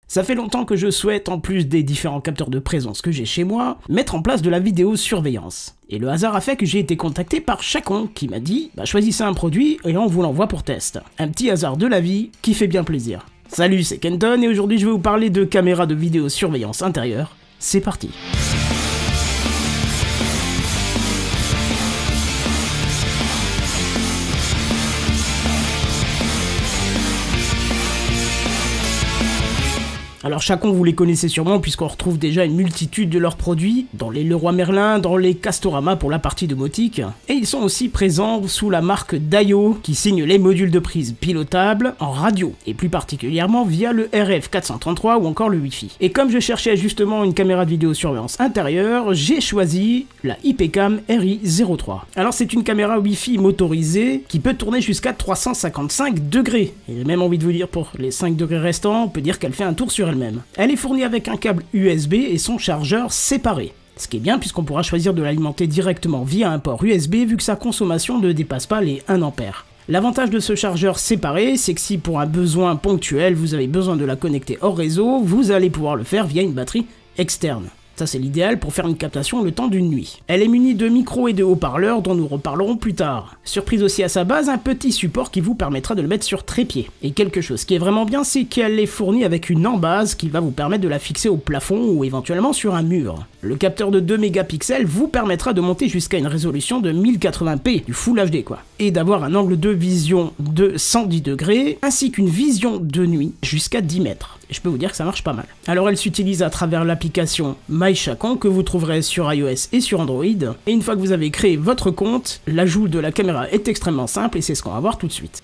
Ça fait longtemps que je souhaite, en plus des différents capteurs de présence que j'ai chez moi, mettre en place de la vidéosurveillance. Et le hasard a fait que j'ai été contacté par Chacon qui m'a dit « choisissez un produit et on vous l'envoie pour test ». Un petit hasard de la vie qui fait bien plaisir. Salut, c'est Kenton et aujourd'hui je vais vous parler de caméras de vidéosurveillance intérieure. C'est parti. Alors Chacon, vous les connaissez sûrement puisqu'on retrouve déjà une multitude de leurs produits dans les Leroy Merlin, dans les Castorama pour la partie domotique, et ils sont aussi présents sous la marque Dayo qui signe les modules de prise pilotables en radio, et plus particulièrement via le RF433 ou encore le Wi-Fi. Et comme je cherchais justement une caméra de vidéosurveillance intérieure, j'ai choisi la IPCAM RI03. Alors c'est une caméra Wi-Fi motorisée qui peut tourner jusqu'à 355 degrés, et j'ai même envie de vous dire pour les 5 degrés restants, on peut dire qu'elle fait un tour sur elle-même. Elle est fournie avec un câble USB et son chargeur séparé. Ce qui est bien puisqu'on pourra choisir de l'alimenter directement via un port USB vu que sa consommation ne dépasse pas les 1 A. L'avantage de ce chargeur séparé, c'est que si pour un besoin ponctuel vous avez besoin de la connecter hors réseau, vous allez pouvoir le faire via une batterie externe. Ça c'est l'idéal pour faire une captation le temps d'une nuit. Elle est munie de micros et de haut-parleurs dont nous reparlerons plus tard. Surprise aussi à sa base, un petit support qui vous permettra de le mettre sur trépied. Et quelque chose qui est vraiment bien, c'est qu'elle est fournie avec une embase qui va vous permettre de la fixer au plafond ou éventuellement sur un mur. Le capteur de 2 mégapixels vous permettra de monter jusqu'à une résolution de 1080p, du Full HD quoi. Et d'avoir un angle de vision de 110 degrés, ainsi qu'une vision de nuit jusqu'à 10 mètres. Et je peux vous dire que ça marche pas mal. Alors elle s'utilise à travers l'application MyChacon que vous trouverez sur iOS et sur Android. Et une fois que vous avez créé votre compte, l'ajout de la caméra est extrêmement simple et c'est ce qu'on va voir tout de suite.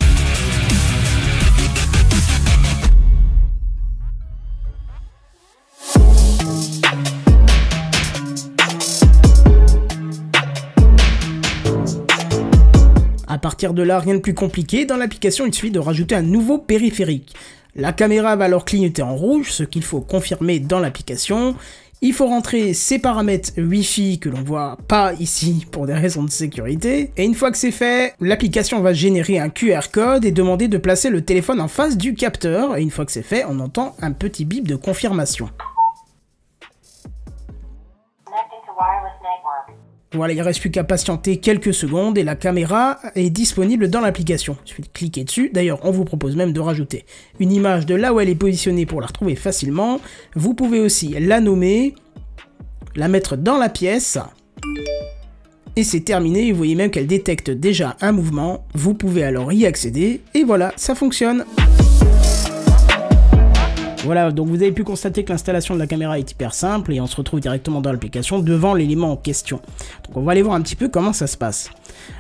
À partir de là, rien de plus compliqué, dans l'application il suffit de rajouter un nouveau périphérique. La caméra va alors clignoter en rouge, ce qu'il faut confirmer dans l'application. Il faut rentrer ses paramètres Wi-Fi que l'on voit pas ici pour des raisons de sécurité. Et une fois que c'est fait, l'application va générer un QR code et demander de placer le téléphone en face du capteur. Et une fois que c'est fait, on entend un petit bip de confirmation. Voilà, il ne reste plus qu'à patienter quelques secondes et la caméra est disponible dans l'application. Il suffit de cliquer dessus. D'ailleurs, on vous propose même de rajouter une image de là où elle est positionnée pour la retrouver facilement. Vous pouvez aussi la nommer, la mettre dans la pièce. Et c'est terminé. Vous voyez même qu'elle détecte déjà un mouvement. Vous pouvez alors y accéder. Et voilà, ça fonctionne. Voilà, donc vous avez pu constater que l'installation de la caméra est hyper simple et on se retrouve directement dans l'application devant l'élément en question. Donc on va aller voir un petit peu comment ça se passe.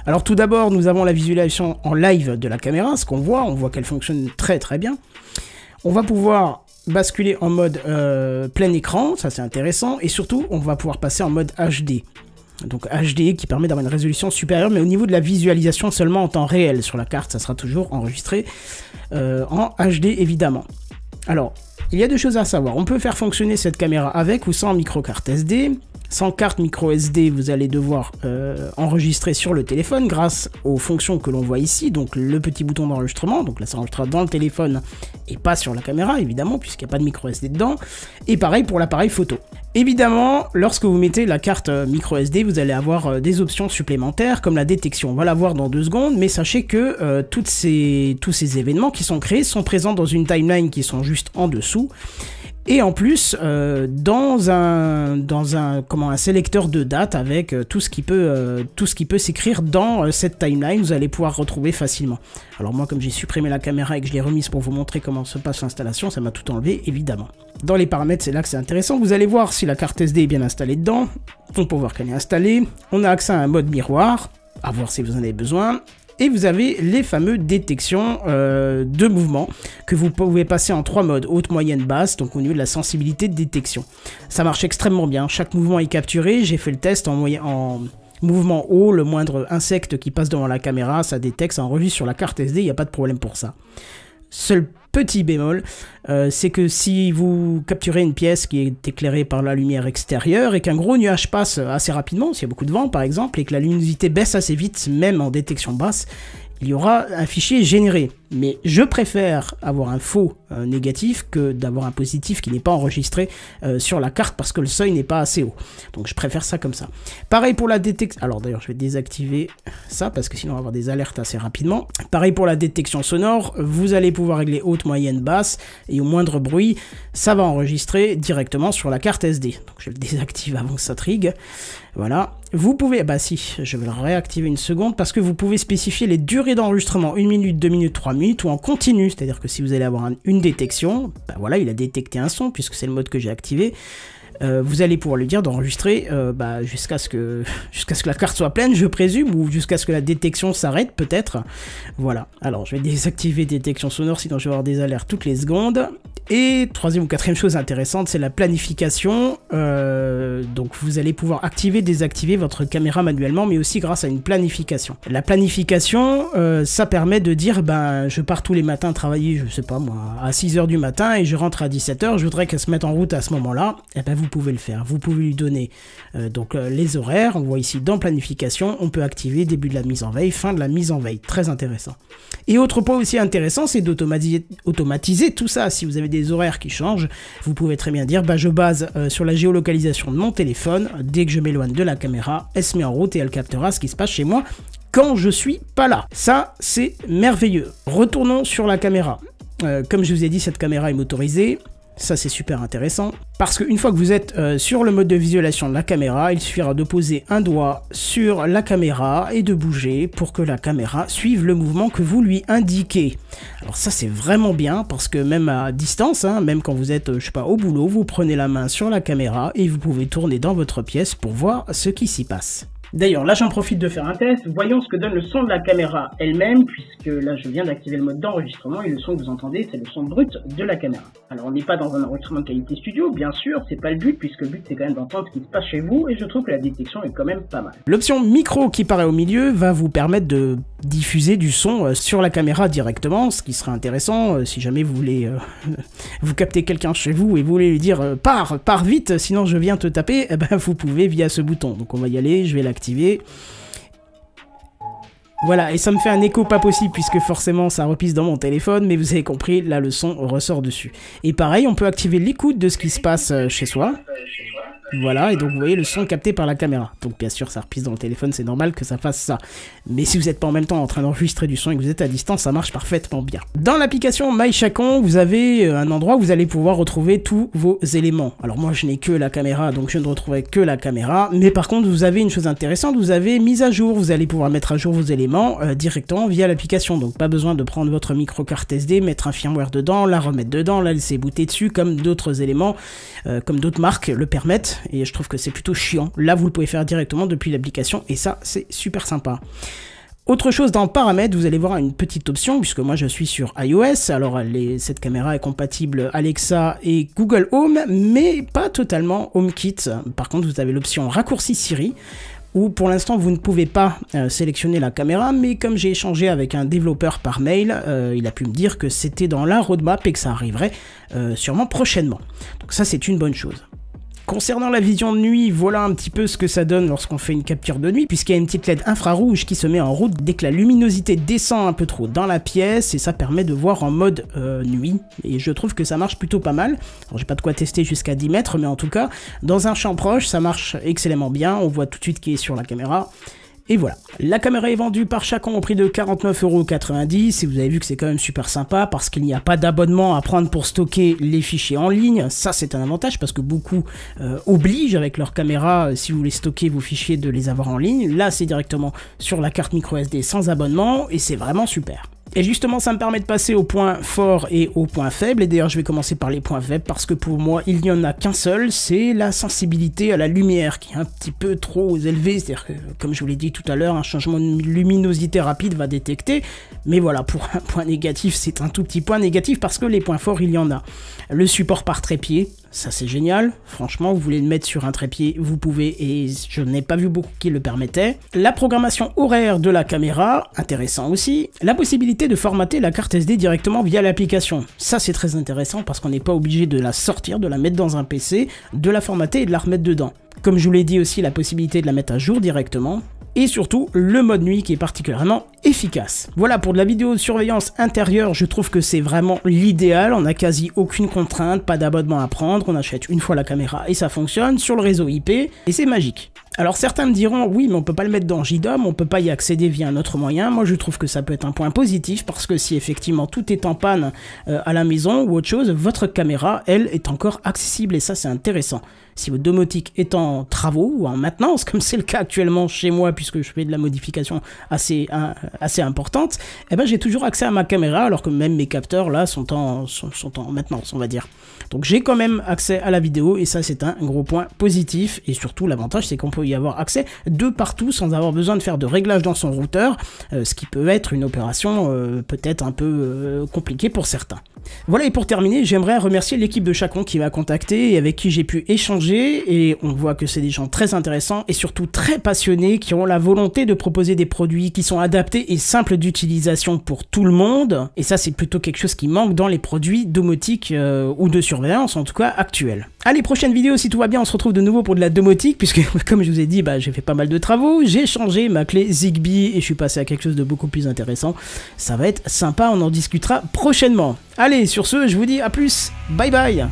Alors tout d'abord, nous avons la visualisation en live de la caméra, ce qu'on voit, on voit qu'elle fonctionne très très bien. On va pouvoir basculer en mode plein écran, ça c'est intéressant, et surtout on va pouvoir passer en mode HD. Donc HD qui permet d'avoir une résolution supérieure, mais au niveau de la visualisation seulement en temps réel. Sur la carte, ça sera toujours enregistré en HD évidemment. Alors, il y a deux choses à savoir. On peut faire fonctionner cette caméra avec ou sans micro-carte SD. Sans carte micro SD, vous allez devoir enregistrer sur le téléphone grâce aux fonctions que l'on voit ici. Donc le petit bouton d'enregistrement, donc là ça enregistrera dans le téléphone et pas sur la caméra évidemment puisqu'il n'y a pas de micro SD dedans. Et pareil pour l'appareil photo. Évidemment, lorsque vous mettez la carte micro SD, vous allez avoir des options supplémentaires comme la détection. On va la voir dans 2 secondes, mais sachez que tous ces événements qui sont créés sont présents dans une timeline qui sont juste en dessous. Et en plus, dans un sélecteur de date avec tout ce qui peut s'écrire dans cette timeline, vous allez pouvoir retrouver facilement. Alors moi, comme j'ai supprimé la caméra et que je l'ai remise pour vous montrer comment se passe l'installation, ça m'a tout enlevé, évidemment. Dans les paramètres, c'est là que c'est intéressant. Vous allez voir si la carte SD est bien installée dedans. On peut voir qu'elle est installée. On a accès à un mode miroir, à voir si vous en avez besoin. Et vous avez les fameux détections de mouvement que vous pouvez passer en 3 modes, haute, moyenne, basse, donc au niveau de la sensibilité de détection. Ça marche extrêmement bien, chaque mouvement est capturé, j'ai fait le test en mouvement haut, le moindre insecte qui passe devant la caméra, ça détecte, ça enregistre sur la carte SD, il n'y a pas de problème pour ça. Seul petit bémol, c'est que si vous capturez une pièce qui est éclairée par la lumière extérieure et qu'un gros nuage passe assez rapidement, s'il y a beaucoup de vent par exemple, et que la luminosité baisse assez vite, même en détection basse, il y aura un fichier généré. Mais je préfère avoir un faux négatif que d'avoir un positif qui n'est pas enregistré sur la carte parce que le seuil n'est pas assez haut. Donc je préfère ça comme ça. Pareil pour la détection. Alors d'ailleurs je vais désactiver ça parce que sinon on va avoir des alertes assez rapidement. Pareil pour la détection sonore, vous allez pouvoir régler haute, moyenne, basse et au moindre bruit, ça va enregistrer directement sur la carte SD. Donc je le désactive avant que ça trigue. Voilà. Vous pouvez, bah si, je vais le réactiver une seconde parce que vous pouvez spécifier les durées d'enregistrement 1 minute, 2 minutes, 3 minutes ou en continu. C'est-à-dire que si vous allez avoir une détection, bah voilà, il a détecté un son puisque c'est le mode que j'ai activé. Vous allez pouvoir lui dire d'enregistrer jusqu'à ce que la carte soit pleine, je présume, ou jusqu'à ce que la détection s'arrête, peut-être. Voilà. Alors, je vais désactiver détection sonore, sinon je vais avoir des alertes toutes les secondes. Et troisième ou quatrième chose intéressante, c'est la planification. Donc, vous allez pouvoir activer, désactiver votre caméra manuellement, mais aussi grâce à une planification. La planification, ça permet de dire, ben, je pars tous les matins travailler, je sais pas moi, à 6h du matin et je rentre à 17h, je voudrais qu'elle se mette en route à ce moment-là. Et ben, vous pouvez le faire. Vous pouvez lui donner les horaires. On voit ici dans planification, on peut activer début de la mise en veille, fin de la mise en veille. Très intéressant. Et autre point aussi intéressant, c'est d'automatiser tout ça. Si vous avez des horaires qui changent, vous pouvez très bien dire, bah, je base sur la géolocalisation de mon téléphone. Dès que je m'éloigne de la caméra, elle se met en route et elle captera ce qui se passe chez moi quand je suis pas là. Ça, c'est merveilleux. Retournons sur la caméra. Comme je vous ai dit, cette caméra est motorisée. Ça, c'est super intéressant, parce qu'une fois que vous êtes sur le mode de visualisation de la caméra, il suffira de poser un doigt sur la caméra et de bouger pour que la caméra suive le mouvement que vous lui indiquez. Alors ça, c'est vraiment bien, parce que même à distance, hein, même quand vous êtes, je sais pas, au boulot, vous prenez la main sur la caméra et vous pouvez tourner dans votre pièce pour voir ce qui s'y passe. D'ailleurs, là j'en profite de faire un test, voyons ce que donne le son de la caméra elle-même, puisque là je viens d'activer le mode d'enregistrement et le son que vous entendez c'est le son brut de la caméra. Alors on n'est pas dans un enregistrement de qualité studio, bien sûr, c'est pas le but, puisque le but c'est quand même d'entendre ce qui se passe chez vous, et je trouve que la détection est quand même pas mal. L'option micro qui paraît au milieu va vous permettre de diffuser du son sur la caméra directement, ce qui serait intéressant si jamais vous voulez vous capter quelqu'un chez vous et vous voulez lui dire pars vite, sinon je viens te taper, eh ben vous pouvez via ce bouton. Donc on va y aller, je vais l'activer. Voilà, et ça me fait un écho pas possible puisque forcément ça repisse dans mon téléphone, mais vous avez compris, là le son ressort dessus. Et pareil, on peut activer l'écoute de ce qui se passe chez soi. Voilà, et donc vous voyez le son capté par la caméra. Donc bien sûr ça repisse dans le téléphone, c'est normal que ça fasse ça. Mais si vous n'êtes pas en même temps en train d'enregistrer du son et que vous êtes à distance, ça marche parfaitement bien. Dans l'application MyChacon, vous avez un endroit où vous allez pouvoir retrouver tous vos éléments. Alors moi je n'ai que la caméra, donc je ne retrouverai que la caméra. Mais par contre vous avez une chose intéressante, vous avez mise à jour. Vous allez pouvoir mettre à jour vos éléments directement via l'application. Donc pas besoin de prendre votre micro-carte SD, mettre un firmware dedans, la remettre dedans, la laisser booter dessus comme d'autres éléments, comme d'autres marques le permettent. Et je trouve que c'est plutôt chiant. Là, vous le pouvez faire directement depuis l'application et ça, c'est super sympa. Autre chose dans paramètres, vous allez voir une petite option, puisque moi je suis sur iOS, alors cette caméra est compatible Alexa et Google Home, mais pas totalement HomeKit. Par contre, vous avez l'option raccourci Siri, où pour l'instant vous ne pouvez pas sélectionner la caméra, mais comme j'ai échangé avec un développeur par mail, il a pu me dire que c'était dans la roadmap et que ça arriverait sûrement prochainement. Donc ça, c'est une bonne chose. Concernant la vision de nuit, voilà un petit peu ce que ça donne lorsqu'on fait une capture de nuit, puisqu'il y a une petite LED infrarouge qui se met en route dès que la luminosité descend un peu trop dans la pièce, et ça permet de voir en mode nuit, et je trouve que ça marche plutôt pas mal. Alors j'ai pas de quoi tester jusqu'à 10 mètres, mais en tout cas, dans un champ proche, ça marche excellemment bien, on voit tout de suite qui est sur la caméra. Et voilà, la caméra est vendue par Chacon au prix de 49,90 € et vous avez vu que c'est quand même super sympa parce qu'il n'y a pas d'abonnement à prendre pour stocker les fichiers en ligne. Ça c'est un avantage parce que beaucoup obligent avec leur caméra, si vous voulez stocker vos fichiers, de les avoir en ligne. Là c'est directement sur la carte micro SD sans abonnement et c'est vraiment super. Et justement, ça me permet de passer aux points forts et aux points faibles. Et d'ailleurs, je vais commencer par les points faibles parce que pour moi, il n'y en a qu'un seul. C'est la sensibilité à la lumière qui est un petit peu trop élevée. C'est-à-dire que, comme je vous l'ai dit tout à l'heure, un changement de luminosité rapide va détecter. Mais voilà, pour un point négatif, c'est un tout petit point négatif parce que les points forts, il y en a. Le support par trépied. Ça c'est génial, franchement vous voulez le mettre sur un trépied, vous pouvez, et je n'ai pas vu beaucoup qui le permettaient. La programmation horaire de la caméra, intéressant aussi. La possibilité de formater la carte SD directement via l'application. Ça c'est très intéressant parce qu'on n'est pas obligé de la sortir, de la mettre dans un PC, de la formater et de la remettre dedans. Comme je vous l'ai dit aussi, la possibilité de la mettre à jour directement. Et surtout, le mode nuit qui est particulièrement efficace. Voilà, pour de la vidéosurveillance intérieure, je trouve que c'est vraiment l'idéal. On n'a quasi aucune contrainte, pas d'abonnement à prendre, on achète une fois la caméra et ça fonctionne sur le réseau IP et c'est magique. Alors certains me diront, oui mais on peut pas le mettre dans JDOM, on peut pas y accéder via un autre moyen. Moi je trouve que ça peut être un point positif parce que si effectivement tout est en panne à la maison ou autre chose, votre caméra, elle, est encore accessible et ça c'est intéressant. Si votre domotique est en travaux ou en maintenance, comme c'est le cas actuellement chez moi puisque je fais de la modification assez importante, eh ben j'ai toujours accès à ma caméra alors que même mes capteurs là sont en maintenance, on va dire. Donc j'ai quand même accès à la vidéo et ça c'est un gros point positif et surtout l'avantage c'est qu'on peut y avoir accès de partout sans avoir besoin de faire de réglage dans son routeur, ce qui peut être une opération peut-être un peu compliquée pour certains. Voilà, et pour terminer, j'aimerais remercier l'équipe de Chacon qui m'a contacté et avec qui j'ai pu échanger, et on voit que c'est des gens très intéressants et surtout très passionnés qui ont la volonté de proposer des produits qui sont adaptés et simples d'utilisation pour tout le monde, et ça c'est plutôt quelque chose qui manque dans les produits domotiques ou de surveillance en tout cas actuels. Allez, prochaine vidéo, si tout va bien, on se retrouve de nouveau pour de la domotique, puisque comme je vous ai dit, j'ai fait pas mal de travaux, j'ai changé ma clé Zigbee et je suis passé à quelque chose de beaucoup plus intéressant. Ça va être sympa, on en discutera prochainement. Allez, sur ce, je vous dis à plus, bye bye.